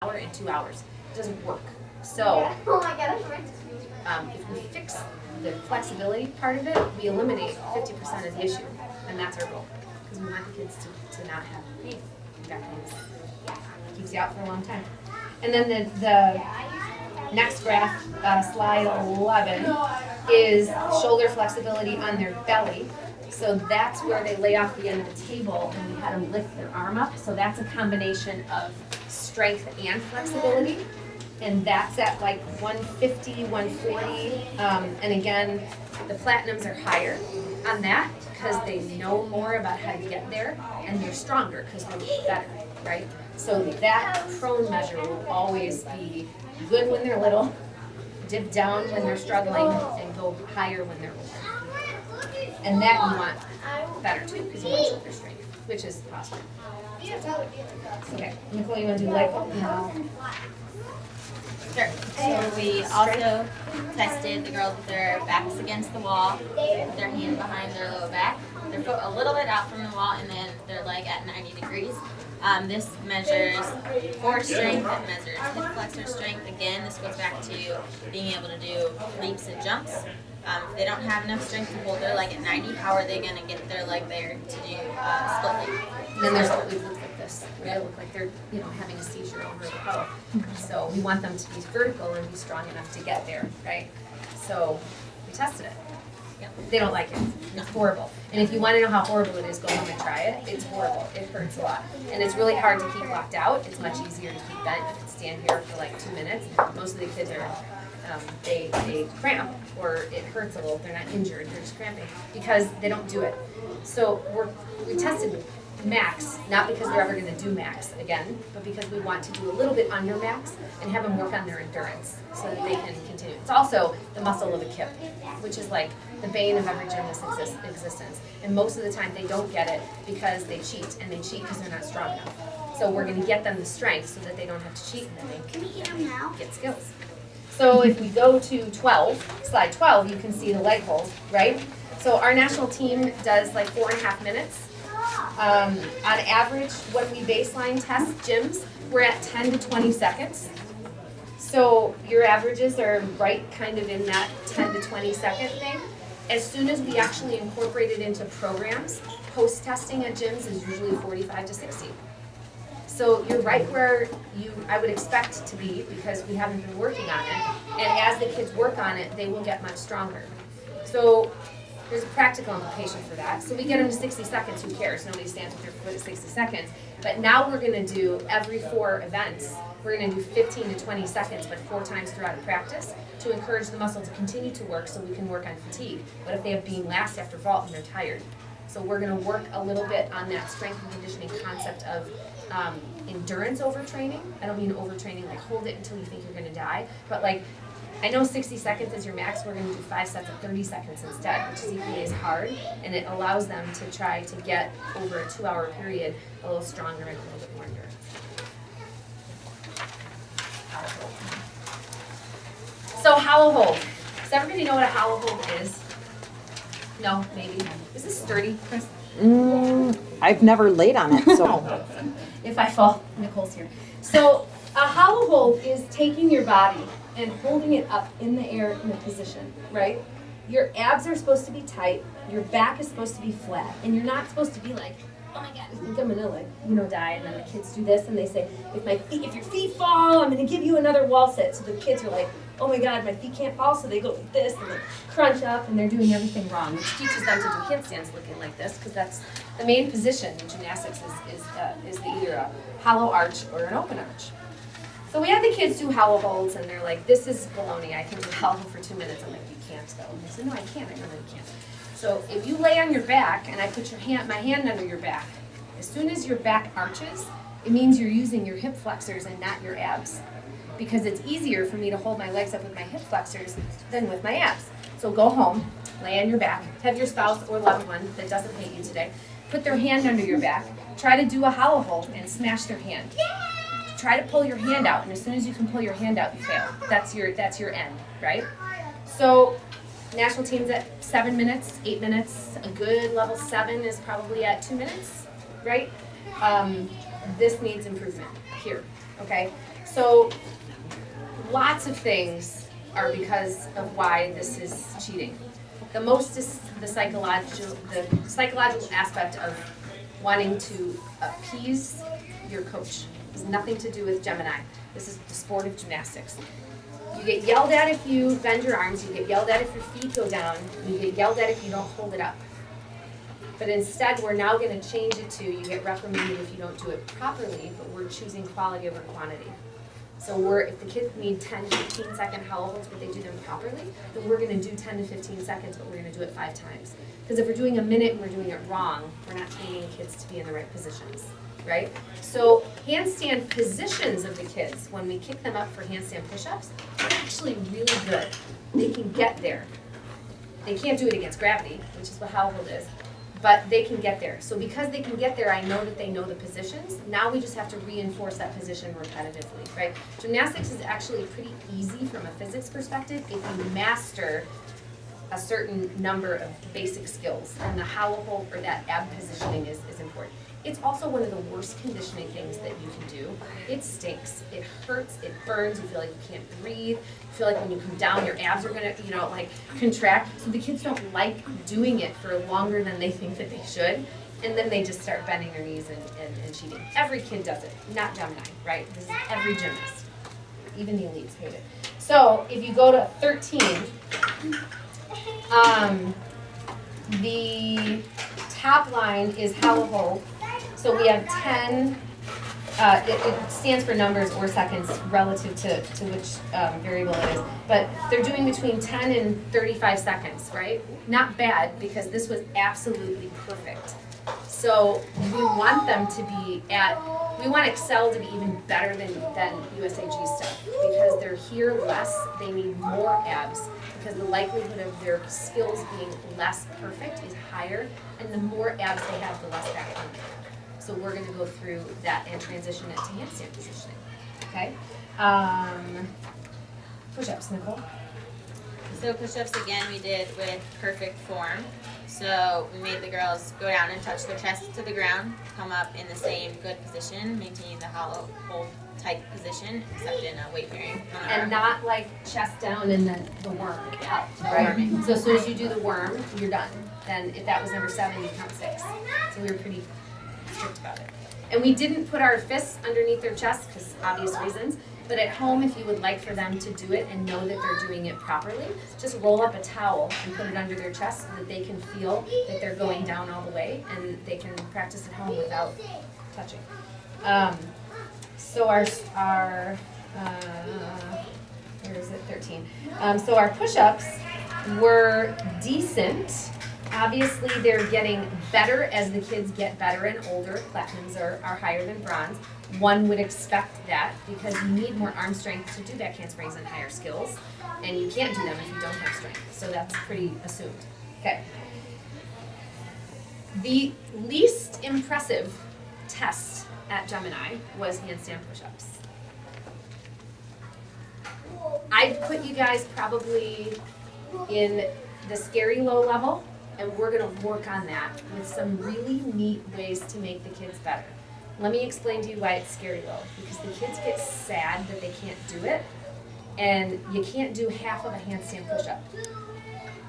hour in 2 hours. It doesn't work. So Oh my god, if we fix the flexibility part of it, we eliminate 50% of the issue, and that's our goal. Because we want the kids to not have pain. That keeps you out for a long time. And then the next graph, slide 11, is shoulder flexibility on their belly. So that's where they lay off the end of the table and we had them lift their arm up. So that's a combination of strength and flexibility. And that's at like 150, 140. And again, the platinums are higher on that because they know more about how to get there and they're stronger because they're better, right? So that prone measure will always be good when they're little, dip down when they're struggling, and go higher when they're older. And that you want better too because you want shoulder strength, which is posture. Okay, Nicole, you want to do leg pull? No. Sure. So we also tested the girls with their backs against the wall, their hand behind their lower back, their foot a little bit out from the wall, and then their leg at 90 degrees. This measures core strength, it measures hip flexor strength. Again, this goes back to being able to do leaps and jumps. If they don't have enough strength to hold their leg at 90, how are they going to get their leg there to do split leg? And then there's what we look like this. They look like they're, having a seizure over the hoe. So we want them to be vertical and be strong enough to get there, right? So we tested it. Yep. They don't like it. It's horrible. And if you want to know how horrible it is, go home and try it. It's horrible. It hurts a lot. And it's really hard to keep locked out. It's much easier to keep bent. You can stand here for like 2 minutes. Most of the kids are, they cramp or it hurts a little. They're not injured. They're just cramping because they don't do it. So we tested max, not because we're ever going to do max again, but because we want to do a little bit under max and have them work on their endurance so that they can continue. It's also the muscle of a kip, which is like the bane of every gymnast existence. And most of the time they don't get it because they cheat, and they cheat because they're not strong enough. So we're going to get them the strength so that they don't have to cheat and then they Can we eat them now? get skills. So if we go to 12, slide 12, you can see the leg hold, right? So our national team does like 4.5 minutes. On average, when we baseline test gyms, we're at 10 to 20 seconds. So your averages are right kind of in that 10 to 20 second thing. As soon as we actually incorporate it into programs, post-testing at gyms is usually 45 to 60. So you're right where I would expect to be because we haven't been working on it. And as the kids work on it, they will get much stronger. So there's a practical implication for that. So we get them to 60 seconds, who cares? Nobody stands with their foot at 60 seconds. But now we're gonna do every 4 events, we're gonna do 15 to 20 seconds, but 4 times throughout a practice to encourage the muscle to continue to work so we can work on fatigue. What if they have being last after vault and they're tired? So we're gonna work a little bit on that strength and conditioning concept of endurance overtraining. I don't mean overtraining like hold it until you think you're gonna die, but like I know 60 seconds is your max, we're gonna do 5 sets of 30 seconds instead, which is equally as hard, and it allows them to try to get over a 2-hour period a little stronger and a little bit more endurance. So hollow hold. Does everybody know what a hollow hold is? No, maybe. Is this sturdy, Chris? I've never laid on it, so. If I fall, Nicole's here. So a hollow hold is taking your body and holding it up in the air in a position, right? Your abs are supposed to be tight, your back is supposed to be flat, and you're not supposed to be like, oh my God, I think I'm gonna die. And then the kids do this and they say, if your feet fall, I'm gonna give you another wall sit. So the kids are like, oh my God, my feet can't fall, so they go like this and they crunch up and they're doing everything wrong, which teaches them to do handstands looking like this, because that's the main position in gymnastics is either a hollow arch or an open arch. So we had the kids do hollow holds and they're like, this is baloney, I can do hollow for 2 minutes. I'm like, you can't though. And they said, no, I can't, I really can't. So if you lay on your back and I put my hand under your back, as soon as your back arches, it means you're using your hip flexors and not your abs. Because it's easier for me to hold my legs up with my hip flexors than with my abs. So go home, lay on your back, have your spouse or loved one that doesn't hate you today, put their hand under your back, try to do a hollow hold and smash their hand. Try to pull your hand out, and as soon as you can pull your hand out, you fail. That's your end, right? So national team's at 7 minutes, 8 minutes. A good level 7 is probably at 2 minutes, right? This needs improvement here, okay? So lots of things are because of why this is cheating. The most is the psychological aspect of wanting to appease your coach. It has nothing to do with Gemini. This is the sport of gymnastics. You get yelled at if you bend your arms, you get yelled at if your feet go down, you get yelled at if you don't hold it up. But instead, we're now going to change it to you get reprimanded if you don't do it properly, but we're choosing quality over quantity. So if the kids need 10 to 15 second hollow holds, but they do them properly, then we're going to do 10 to 15 seconds, but we're going to do it 5 times. Because if we're doing a minute and we're doing it wrong, we're not training kids to be in the right positions, right? So handstand positions of the kids, when we kick them up for handstand push-ups, are actually really good. They can get there. They can't do it against gravity, which is what hollow hold is. But they can get there. So because they can get there, I know that they know the positions. Now we just have to reinforce that position repetitively, right? Gymnastics is actually pretty easy from a physics perspective if you master a certain number of basic skills. And the hollow hold or that ab positioning is important. It's also one of the worst conditioning things that you can do. It stinks, it hurts, it burns, you feel like you can't breathe, you feel like when you come down your abs are gonna, contract. So the kids don't like doing it for longer than they think that they should. And then they just start bending their knees and cheating. Every kid does it, not Gemini, right? This is every gymnast. Even the elites hate it. So if you go to 13, the top line is hollow hold. So we have 10, it stands for numbers or seconds relative to which variable it is. But they're doing between 10 and 35 seconds, right? Not bad, because this was absolutely perfect. So we want them to be we want Excel to be even better than USAG stuff, because they're here less, they need more abs, because the likelihood of their skills being less perfect is higher, and the more abs they have, the less backbone they have. So we're going to go through that and transition it to handstand positioning. Okay? Push-ups, Nicole. So push-ups again we did with perfect form. So we made the girls go down and touch their chest to the ground, come up in the same good position, maintaining the hollow hold type position, except in a weight bearing. And not like chest down and then the worm up, right? So as soon as you do the worm, you're done. Then if that was number 7, you count 6. So we were pretty strict about it. And we didn't put our fists underneath their chest because obvious reasons. But at home, if you would like for them to do it and know that they're doing it properly, just roll up a towel and put it under their chest so that they can feel that they're going down all the way, and they can practice at home without touching. So our where is it? 13. So our push-ups were decent. Obviously, they're getting better as the kids get better and older. Platinums are higher than bronze. One would expect that because you need more arm strength to do back handsprings and higher skills, and you can't do them if you don't have strength. So that's pretty assumed. Okay. The least impressive test at Gemini was handstand push-ups. I'd put you guys probably in the scary low level, and we're going to work on that with some really neat ways to make the kids better. Let me explain to you why it's scary low. Because the kids get sad that they can't do it, and you can't do half of a handstand push-up.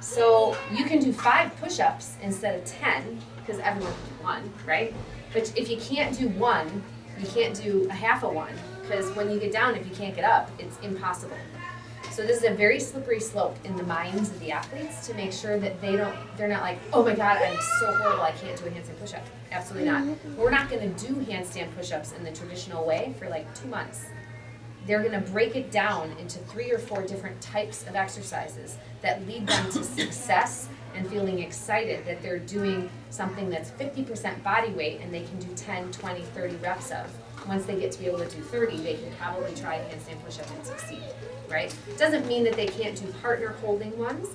So you can do 5 push-ups instead of 10, because everyone can do 1, right? But if you can't do 1, you can't do a half of 1, because when you get down, if you can't get up, it's impossible. So this is a very slippery slope in the minds of the athletes to make sure that they're not like, oh my God, I'm so horrible, I can't do a handstand push-up. Absolutely not. We're not going to do handstand push-ups in the traditional way for like 2 months. They're going to break it down into 3 or 4 different types of exercises that lead them to success and feeling excited that they're doing something that's 50% body weight and they can do 10, 20, 30 reps of. Once they get to be able to do 30, they can probably try a handstand push-up and succeed, right? Doesn't mean that they can't do partner holding ones.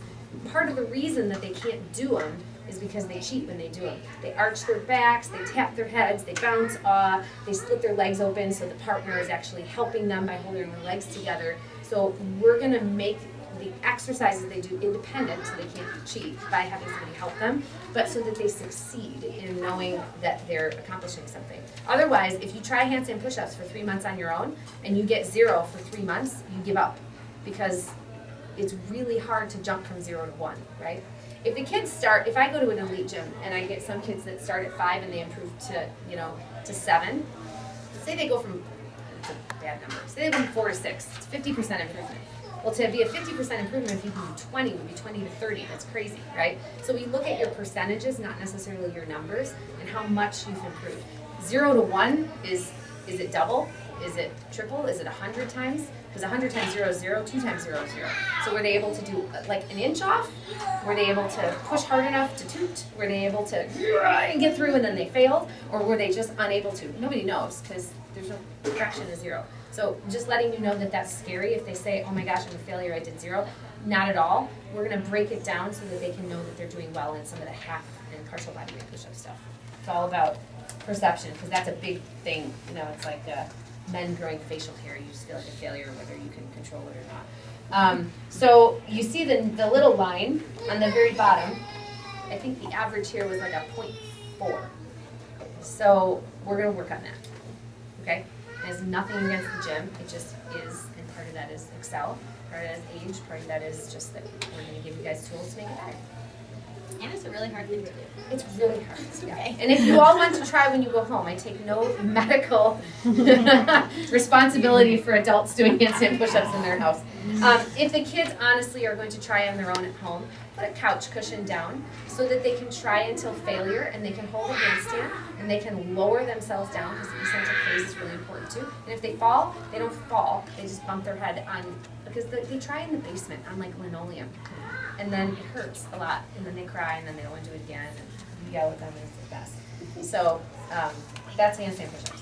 Part of the reason that they can't do them is because they cheat when they do them. They arch their backs, they tap their heads, they bounce off, they split their legs open so the partner is actually helping them by holding their legs together. So we're gonna make the exercises they do independent, so they can't cheat by having somebody help them, but so that they succeed in knowing that they're accomplishing something. Otherwise, if you try handstand push-ups for 3 months on your own and you get 0 for 3 months, you give up because it's really hard to jump from 0 to 1, right? If the kids start, if I go to an elite gym and I get some kids that start at 5 and they improve to, to 7, say they go from, it's a bad number, say they go from 4 to 6, it's 50% improvement. Well, to be a 50% improvement, if you can do 20, would be 20 to 30. That's crazy, right? So we look at your percentages, not necessarily your numbers, and how much you've improved. 0 to 1 is it double? Is it triple? Is it 100 times? Because 100 times 0 is 0, 2 times 0 is 0. So were they able to do like an inch off? Were they able to push hard enough to toot? Were they able to and get through and then they failed? Or were they just unable to? Nobody knows because there's no fraction of 0. So just letting you know that that's scary if they say, oh my gosh, I'm a failure, I did 0. Not at all. We're going to break it down so that they can know that they're doing well in some of the half and partial body weight push-up stuff. It's all about perception because that's a big thing. It's like men growing facial hair. You just feel like a failure whether you can control it or not. So you see the little line on the very bottom. I think the average here was like a 0.4. So we're going to work on that. Okay? It has nothing against the gym. It just is, and part of that is Excel, part of that is age, part of that is just that we're going to give you guys tools to make it better. And it's a really hard thing to do. It's really hard. Yeah. Okay. And if you all want to try when you go home, I take no medical responsibility for adults doing handstand push-ups in their house. If the kids honestly are going to try on their own at home, put a couch cushion down so that they can try until failure and they can hold a handstand and they can lower themselves down because the eccentric phase is really important too. And if they fall, they don't fall. They just bump their head on, because they try in the basement on like linoleum. And then it hurts a lot, and then they cry, and then they don't want to do it again, and you yell at them, and it's the best. So that's handstand push-ups.